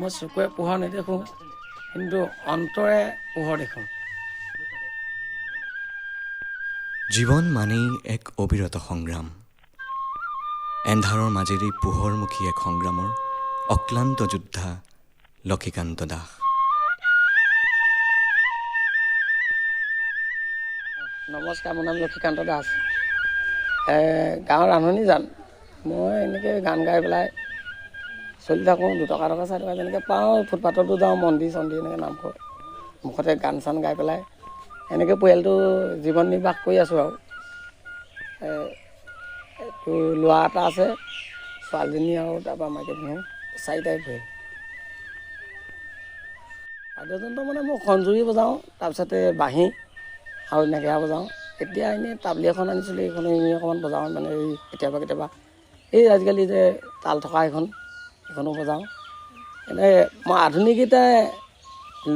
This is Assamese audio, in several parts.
মই চকুৱে পোহৰ নেদেখোঁ, কিন্তু অন্তৰে পোহৰ দেখোঁ। জীৱন মানেই এক অবিৰত সংগ্ৰাম। এন্ধাৰৰ মাজেৰে পোহৰমুখী এক সংগ্ৰামৰ অক্লান্ত যোদ্ধা লক্ষীকান্ত দাস। নমস্কাৰ, মোৰ নাম লক্ষীকান্ত দাস। গাঁৱৰ ৰান্ধনীজান। মই এনেকৈ গান গাই পেলাই চলি থাকোঁ, 2 টকা 4 টকা যেনেকৈ পাওঁ। ফুটপাথতো যাওঁ, মন্দিৰ চন্দিৰ এনেকৈ নামঘৰ মুখতে গান চান গাই পেলাই এনেকৈ পৰিয়ালটো জীৱন নিৰ্বাহ কৰি আছোঁ। আৰু এইটো ল'ৰা এটা আছে, ছোৱালীজনী আৰু তাৰপৰা মাইকী মানুহ 4টাই পৰিয়াল। বাদ্যযন্ত্ৰ মানে মই খঞ্জুৰি বজাওঁ, তাৰপিছতে বাঁহী আৰু নেগেৰা বজাওঁ। এতিয়া এনেই তাবলি এখন আনিছিলোঁ, এইখন এনেই অকণমান বজাওঁ, মানে এই কেতিয়াবা এই আজিকালি যে তাল থকা এইখনো বজাওঁ। এনেই মই আধুনিক গীতে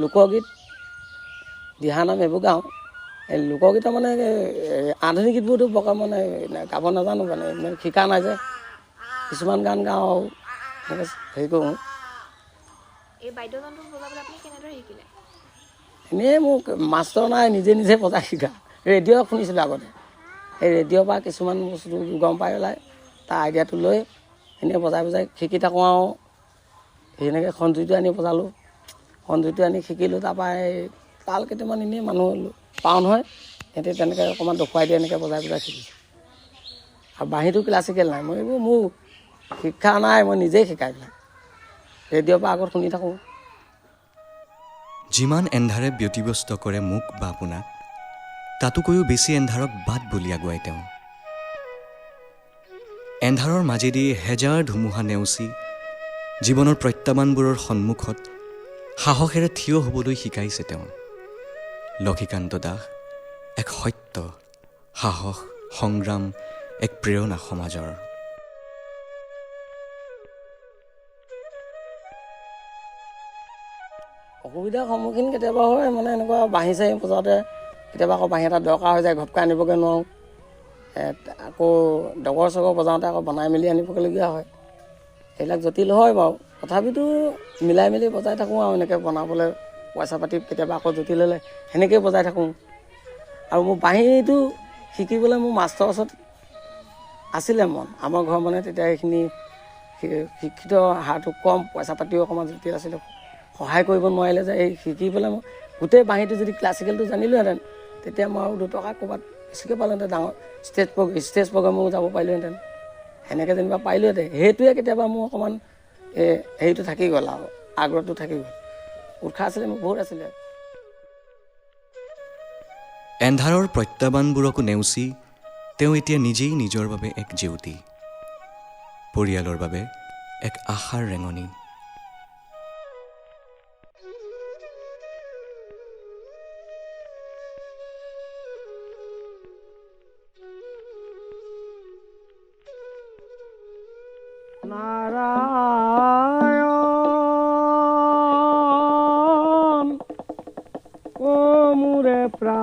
লোকগীত, দিহানাম এইবোৰ গাওঁ। এই লোকগীতৰ মানে আধুনিক গীতবোৰতো বৰকৈ মানে গাব নাজানো, মানে ইমান শিকা নাই যে। কিছুমান গান গাওঁ আৰু এনেকৈ হেৰি কৰোঁ। এই বাদ্যযন্ত্ৰ বজাবলৈ আপুনি কেনেদৰে শিকিলে? এনেই মোক মাষ্টৰ নাই, নিজে বজাই শিকা। ৰেডিঅ' শুনিছিলোঁ আগতে, সেই ৰেডিঅ'ৰ পৰা কিছুমান বস্তু গম পাই পেলাই তাৰ আইডিয়াটো লৈ এনেই বজাই শিকি থাকোঁ। আৰু সেনেকৈ খঞ্জুৰিটো আনি বজালোঁ, খঞ্জুৰিটো আনি শিকিলোঁ। তাৰপৰা এই তাল কেইটামান এনেই মানুহ পাওঁ নহয়, সিহঁতে তেনেকৈ অকণমান দেখুৱাই দিয়ে, এনেকৈ বজাই শিকিছোঁ। আৰু বাঁহীটো ক্লাছিকেল নাই, মই এইবোৰ মোৰ শিক্ষা নাই, মই নিজেই শিকাই পেলাই ৰেডিঅ'ৰ পৰা আগত শুনি থাকোঁ। যিমান এন্ধাৰে ব্যতিব্যস্ত কৰে মোক বা আপোনাক, তাতোকৈও বেছি এন্ধাৰক বাট বুলি আগুৱাই তেওঁ। এন্ধাৰৰ মাজেদি হেজাৰ ধুমুহা নেওচি জীৱনৰ প্ৰত্যাহ্বানবোৰৰ সন্মুখত সাহসেৰে থিয় হ'বলৈ শিকাইছে তেওঁ। লক্ষীকান্ত দাস এক সত্য, সাহস, সংগ্ৰাম, এক প্ৰেৰণা সমাজৰ। অসুবিধাৰ সন্মুখীন কেতিয়াবা হয়, মানে এনেকুৱা বাঁহী চাহী বজাওঁতে কেতিয়াবা আকৌ বাঁহী এটা দৰকাৰ হৈ যায়, ঘপকৈ আনিবগৈ নোৱাৰোঁ। আকৌ ডগৰ চগৰ বজাওঁতে আকৌ বনাই মেলি আনিবগৈলগীয়া হয়। সেইবিলাক জটিল হয় বাৰু, তথাপিতো মিলাই মেলি বজাই থাকোঁ। আৰু এনেকৈ বনাবলৈ পইচা পাতি কেতিয়াবা আকৌ জটিল হ'লে সেনেকৈয়ে বজাই থাকোঁ। আৰু মোৰ বাঁহীটো শিকিবলৈ মোৰ মাষ্টৰৰ ওচৰত আছিলে মন। আমাৰ ঘৰ মানে তেতিয়া সেইখিনি শিক্ষিত হাৰটো কম, পইচা পাতিও অকণমান জটিল আছিলে, সহায় কৰিব নোৱাৰিলে যে। এই শিকি পেলাই মই গোটেই বাঁহীটো যদি ক্লাছিকেলটো জানিলোহেঁতেন, তেতিয়া মই আৰু 2 টকা ক'ৰবাত বেছিকৈ পালোহেঁতেন, ডাঙৰ ষ্টেজ প্ৰগ্ৰেমো যাব পাৰিলোহেঁতেন। সেনেকৈ যেনিবা পাৰিলোহেঁতেন। সেইটোৱে কেতিয়াবা মোৰ অকণমান হেৰিটো থাকি গ'ল, আৰু আগ্ৰহটো থাকি গ'ল। উৎসাহ আছিলে মোৰ বহুত আছিলে। এন্ধাৰৰ প্ৰত্যাহ্বানবোৰকো নেওচি তেওঁ এতিয়া নিজেই নিজৰ বাবে এক জেউতি, পৰিয়ালৰ বাবে এক আশাৰ ৰেঙনি। নাৰায়ণ ও মোরে প্রাণ,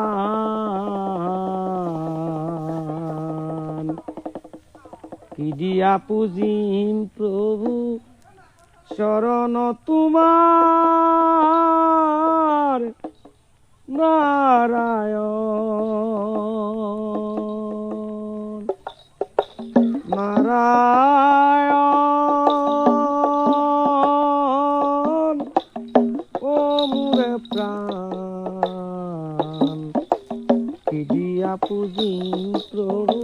কি দিয়া পুজিম প্রভু শরণ তোমার। নারায়ণ নারায়ণ ও মোরে প্রাণ, কি দিয়া পুজিম প্রভু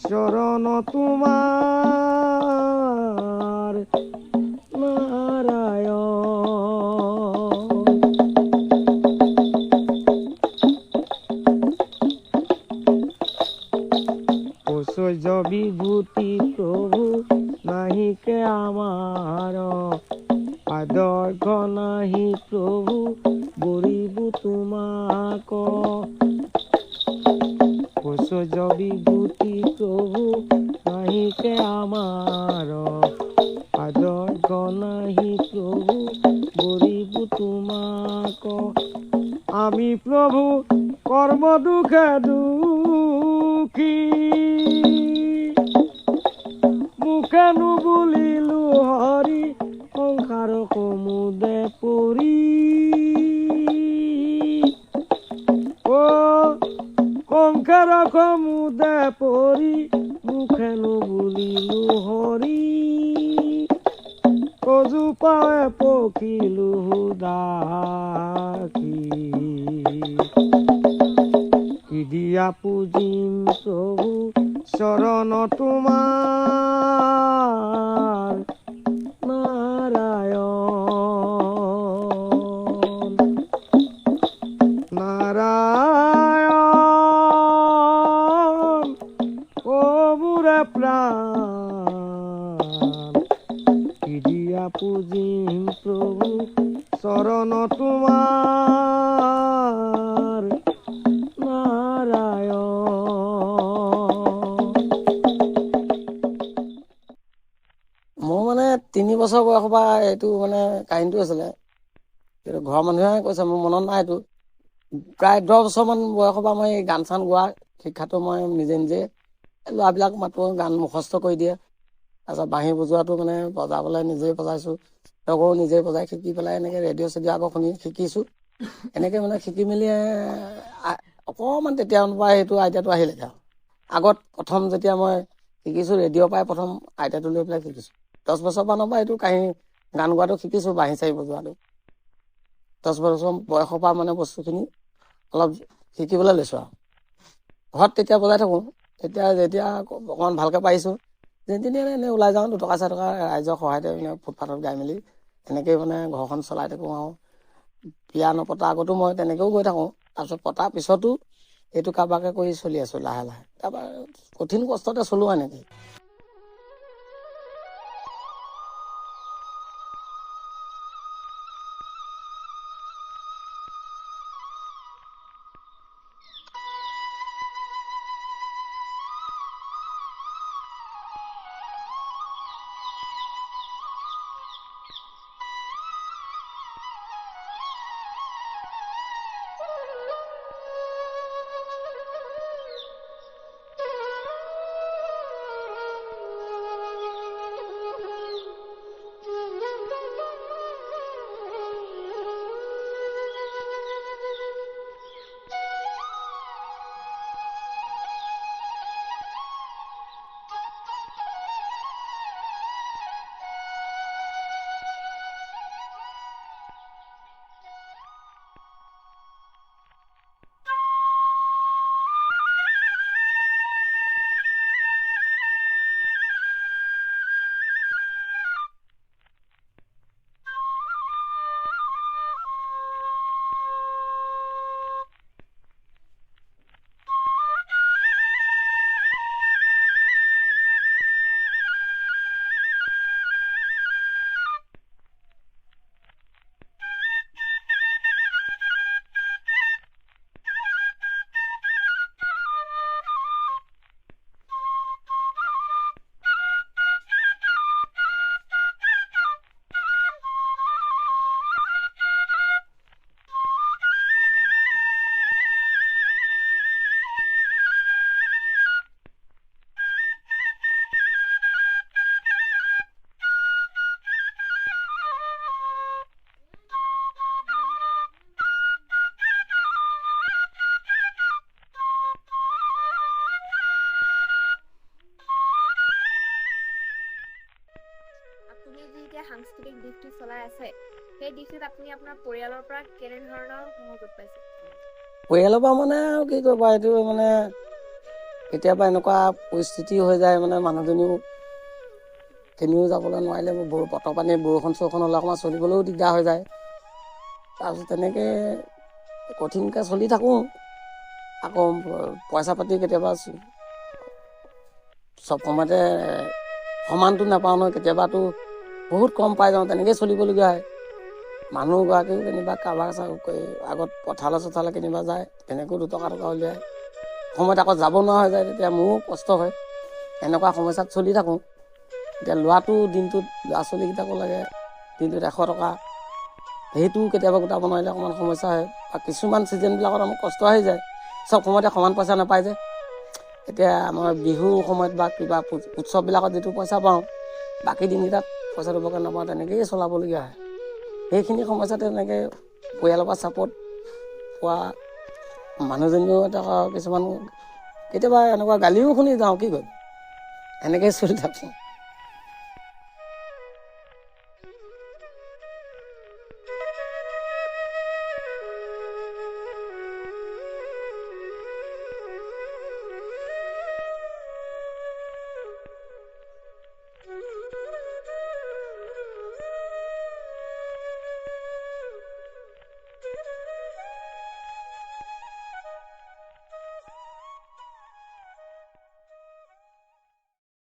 শরণ তোমার। নারায়ণ ঐশ্বর্য বিভূতি প্রভু নাহিকে আমার, আদর্ঘ নাহি প্রভু গরিবু তোমাক। ঐশ্বর্য বিভূতি প্রভু নাহিকে আমার, আদর্ঘ নাহি প্রভু গরিবু তোমাক। আমি প্রভু কর্ম দুঃখে দুঃখী, মুখে নুবুলিলো হরি সংসার কমু মুদে পৰি মুখেনো বুলিলো হৰি কজোপাৱে পখিলো ডাকি কি দিয়া পুজিম প্ৰভু চৰণ তোমাৰ নাৰায়ণ নাৰায়ণ ও মোৰে প্ৰাণ কি দিয়া পুজিম প্ৰভু চৰণ তোমাৰ নাৰায়ণ। মোৰ মানে 3 বছৰ বয়সৰ পৰা এইটো মানে কাহিনীটো আছিলে, কিন্তু ঘৰৰ মানুহে কৈছে, মোৰ মনত নাই এইটো। প্ৰায় 10 বছৰমান বয়সৰ পৰা মই গান চান গোৱা শিক্ষাটো মই নিজে নিজে ল'ৰাবিলাক মাতো, গান মুখস্থ কৰি দিয়ে। তাৰপিছত বাঁহী বজোৱাটো মানে বজাবলৈ নিজেই বজাইছোঁ, লগৰো নিজেই বজাই শিকি পেলাই এনেকৈ ৰেডিঅ' চেডিঅ' আকৌ শুনি শিকিছোঁ। এনেকৈ মানে শিকি মেলি অকণমান তেতিয়াৰ পৰা সেইটো আইডিয়াটো আহিলে। আগত প্ৰথম যেতিয়া মই শিকিছোঁ ৰেডিঅ'ৰ পৰাই প্ৰথম আইডিয়াটো লৈ পেলাই শিকিছোঁ। 10 বছৰমানৰ পৰা এইটো কাহিনী গান গোৱাটো শিকিছোঁ, বাঁহী চাহী বজোৱাটো 10 বছৰ বয়সৰ পৰা মানে বস্তুখিনি অলপ শিকিবলৈ লৈছোঁ আৰু ঘৰত তেতিয়া বজাই থাকোঁ। যেতিয়া অকণমান ভালকৈ পাৰিছোঁ, যেনে এনেই ওলাই যাওঁ 2 টকা 4 টকা ৰাইজৰ সহায়তে মানে ফুটপাথত গাই মেলি এনেকৈয়ে মানে ঘৰখন চলাই থাকোঁ। আৰু বিয়া নপতা আগতো মই তেনেকৈও গৈ থাকোঁ, তাৰপিছত পতাৰ পিছতো এইটো কাৰোবাকে কৰি চলি আছোঁ লাহে লাহে। তাৰপৰা কঠিন কষ্টতে চলোৱা এনেকৈ। সাংস্কৃতিক দিশটো চলাই আছে, সেই দিশটোত আপুনি আপোনাৰ পৰিয়ালৰ পৰা কেনেধৰণৰ সহযোগ পাইছে? পৰিয়ালৰ পৰা মানে আৰু কি কৰিব, এইটো মানে কেতিয়াবা এনেকুৱা পৰিস্থিতি হৈ যায়, মানে মানুহজনীও কেনিও যাবলৈ নোৱাৰিলে, বতৰ পানী বৰষুণ চৰষুণ হ'লে অকণমান চলিবলৈও দিগদাৰ হৈ যায়। তাৰপিছত তেনেকৈ কঠিনকৈ চলি থাকোঁ। আকৌ পইচা পাতি কেতিয়াবা চব সময়তে সমানটো নাপাওঁ নহয়, কেতিয়াবাতো বহুত কম পাই যাওঁ, তেনেকৈয়ে চলিবলগীয়া হয়। মানুহগৰাকীও কেনিবা কাৰোবাৰ আগত পথাৰলৈ চথাৰলৈ কেনিবা যায়, তেনেকৈও 2 টকা উলিয়ায়। সময়ত আকৌ যাব নোৱাৰা হৈ যায়, তেতিয়া মোৰো কষ্ট হয়। এনেকুৱা সমস্যাত চলি থাকোঁ। এতিয়া লোৱাটো দিনটোত ল'ৰা ছোৱালীকেইটাকো লাগে দিনটোত 100 টকা, সেইটোও কেতিয়াবা গোটাব নোৱাৰিলে অকণমান সমস্যা হয়। আৰু কিছুমান ছিজনবিলাকত আমাৰ কষ্ট আহি যায়, চব সময়তে সমান পইচা নাপায় যে। এতিয়া আমাৰ বিহুৰ সময়ত বা কিবা উৎসৱবিলাকত যিটো পইচা পাওঁ, বাকী দিনকেইটাত পইচা দিবকৈ নাপাওঁ, তেনেকৈয়ে চলাবলগীয়া হয়। সেইখিনি সমস্যাতে তেনেকৈ পৰিয়ালৰ পৰা ছাপোৰ্ট পোৱা মানুহজনীও এটা কিছুমান কেতিয়াবা এনেকুৱা গালিও শুনি যাওঁ, কি কৰিম, এনেকৈ চলি থাকোঁ।